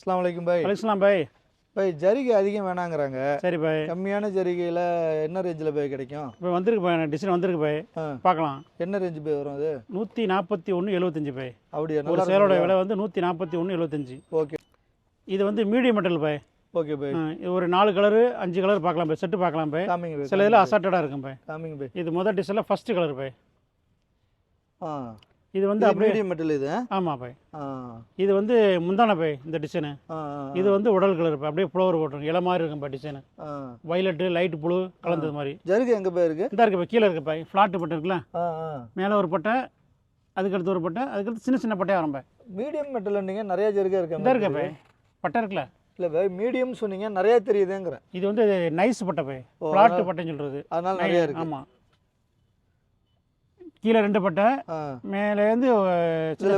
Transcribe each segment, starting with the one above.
அஸ்ஸலாமு அலைக்கும் பாய். அலைஸ்லாம் பாய். பாய் ஜரிகை அதிகம் வேணாங்கிறாங்க. சரி பாய். கம்மியான ஜரிகையில் என்ன ரேஞ்சில் பாய் கிடைக்கும்? இப்போ வந்திருக்கு பாய், டிசைன் வந்திருக்கு பாய். பார்க்கலாம். என்ன ரேஞ்சு பாய் வரும் அது? 141.75 பாய். அப்படியா? ஒரு சேலோட விலை வந்து 141.75. ஓகே. இது வந்து மீடியம் மெட்டல் பாய். ஓகே பாய். ஒரு 4 கலரு 5 கலர் பார்க்கலாம் பாய். செட்டு பார்க்கலாம் பாய். காமிங்க பாய். சில இதில் அசார்ட்டடாக இருக்கும் பாய். காமிங்க பாய். இது முதல் டிசைனில் ஃபர்ஸ்ட் கலர் பாய். இது வந்து அப்படியே மீடியம் மெட்டல் இது. ஆமாம் பாய். இது வந்து முந்தான பாய் இந்த டிசைனு. இது வந்து உடல் கலர் பாய். அப்படியே ஃப்ளவர் போட்டுருங்க, இலை மாதிரி இருக்கும் பாய் டிசைனு. வைலட்டு லைட் ப்ளூ கலந்தது மாதிரி. ஜரிகை எங்கே பாய் இருக்குது? இந்த இருக்கு பாய், கீழே இருக்கு பாய். ஃப்ளாட் பட்டை இருக்குல்ல, மேலே ஒரு பட்டை, அதுக்கடுத்து ஒரு பட்டை, அதுக்கடுத்து சின்ன சின்ன பட்டையாக வரும் பாய். மீடியம் மெட்டல் நீங்கள் நிறைய ஜரிகை இருக்கு. இந்த இருக்கு பாய், பட்டை இருக்குல்ல. இல்லை பாய், மீடியம் சொன்னீங்க, நிறைய தெரியுதுங்கிறேன். இது வந்து நைஸ் பட்டை பாய், ஃப்ளாட் பட்டைன்னு சொல்கிறது. அதனால நிறைய இருக்கு. ஆமாம், கீழே 2 பட்டை, மேலேருந்து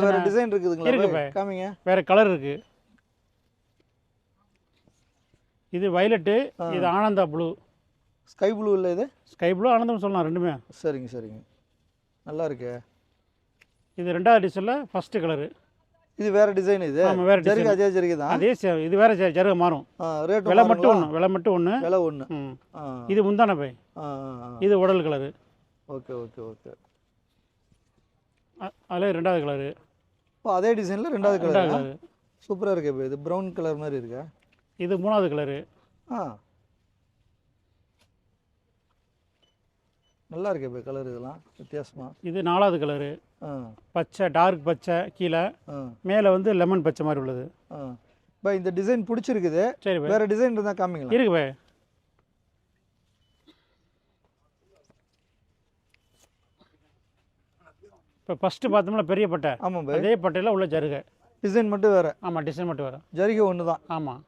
வேறு டிசைன் இருக்குதுங்களா? இருக்கு பாய். காமிங்க. வேறு கலர் இருக்குது. இது வைலட்டு, இது ஆனந்தா ப்ளூ. ஸ்கை ப்ளூ இல்லை இது? ஸ்கை ப்ளூ ஆனந்தம் சொல்லலாம் ரெண்டுமே. சரிங்க சரிங்க, நல்லா இருக்கு. இது 2வது டிசைனில் ஃபஸ்ட்டு கலரு. இது வேற டிசைன். இது ஆமாம், வேறு ஜரிகை அதே ஜரிகை தான். அதே இது வேறு ஜருகை மாறும். ரேட் விலை மட்டும் ஒன்று, விலை மட்டும் ஒன்று, விலை ஒன்று. இது முந்தான பாய். இது உடல் கலரு. Okay okay okay. அதில் 2வது கலரு. அதே டிசைனில் 2வது கலர். சூப்பராக இருக்கு. இப்போ இது ப்ரௌன் கலர் மாதிரி இருக்கா? இது 3வது கலரு. நல்லா இருக்கு இப்போ கலர், இதெல்லாம் வித்தியாசமா. இது 4வது கலரு. பச்சை, டார்க் பச்சை கீழே, மேலே வந்து லெமன் பச்சை மாதிரி உள்ளது. பாய் இந்த டிசைன் பிடிச்சிருக்குது. சரி பாய், வேறு டிசைன் இருந்தால் காமிங்களா? இருக்கு பாய். இப்போ ஃபஸ்ட்டு பார்த்தோம்னா பெரிய பட்டை. ஆமாம் பாய். அதே பட்டையில் உள்ள ஜருகை. டிசைன் மட்டும் வேறு. ஆமாம், டிசைன் மட்டும் வேறு. ஜரிகை ஒன்று தான். ஆமாம்.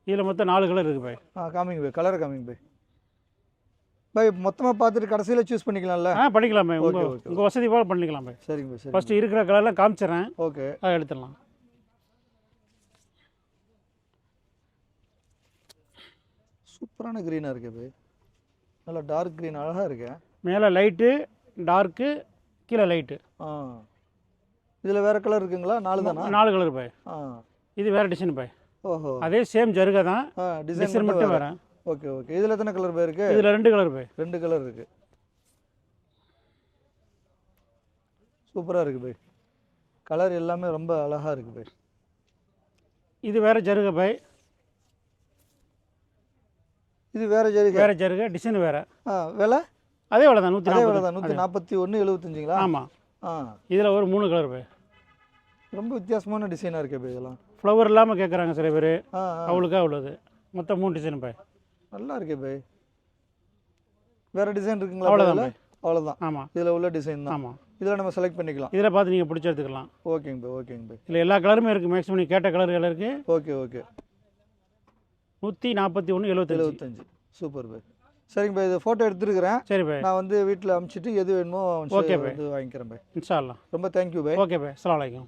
இதில் மொத்தம் 4 கலர் இருக்குது பாய். காமிங்க பாய், கலரை காமிங்க பாய். பாய் மொத்தமாக பார்த்துட்டு கடைசியில் சூஸ் பண்ணிக்கலாம்ல? பண்ணிக்கலாம் பாய். உங்கள் வசதி போல் பண்ணிக்கலாம் பாய். சரிங்க பாய். சரி, ஃபஸ்ட்டு இருக்கிற கலர்லாம் காமிச்சிட்றேன். ஓகே, அதை எடுத்துடலாம். சூப்பரான க்ரீனாக இருக்கு பாய். நல்லா டார்க் க்ரீன், அழகாக இருக்கு. மேலே லைட்டு, டார்க்கு, கீழே லைட்டு. இதில் வேறு கலர் இருக்குங்களா? 4 தானா? 4 கலர் பாய். இது வேறு டிசைன் பாய். ஓஹோ, அதே சேம் ஜருகை தான், டிசைன் மட்டும் வேறு. Okay okay. இதில் எத்தனை கலர் பாய் இருக்குது? இதில் 2 கலர் பாய். 2 கலர் இருக்குது. சூப்பராக இருக்குது பாய். கலர் எல்லாமே ரொம்ப அழகாக இருக்குது பாய். இது வேறு ஜருகை பாய். இது வேறு ஜருகை. வேறு ஜருகை, டிசைன் வேறு. விலை அதே விலை தான், 141.75ங்களா? ஆமாம். இதில் ஒரு 3 கலர் பாய். ரொம்ப வித்தியாசமான டிசைனாக இருக்கு பாய். இதெல்லாம் ஃப்ளவர் இல்லாமல் கேட்குறாங்க சில பேர், அவளுக்காக உள்ளது. மொத்தம் 3 டிசைன் பாய். நல்லா இருக்கு பாய். வேறு டிசைன் இருக்குங்களா? அவ்வளோதான் பாய். அவ்வளோதான். ஆமாம், இதில் உள்ள டிசைன் தான். ஆமாம். இதில் நம்ம செலக்ட் பண்ணிக்கலாம். இதில் பார்த்து நீங்கள் பிடிச்சி எடுத்துக்கலாம். ஓகேங்க பாய், ஓகேங்க பாய். இல்லை எல்லா கலருமே இருக்குது, மேக்ஸிமம் நீங்கள் கேட்ட கலர் எல்லாம் இருக்குது. Okay okay. 141.75. சூப்பர் பாய். சரிங்க பாய், இது ஃபோட்டோ எடுத்துருக்கிறேன். சரி பாய். நான் வந்து வீட்டில் அனுப்பிச்சிட்டு எது வேணுமோ ஓகே பாய் வாங்கிக்கிறேன் பாய். இன்ஷா அல்லாஹ். ரொம்ப தேங்க்யூ பாய். ஓகே பாய். அஸ்ஸலாமு அலைக்கும்.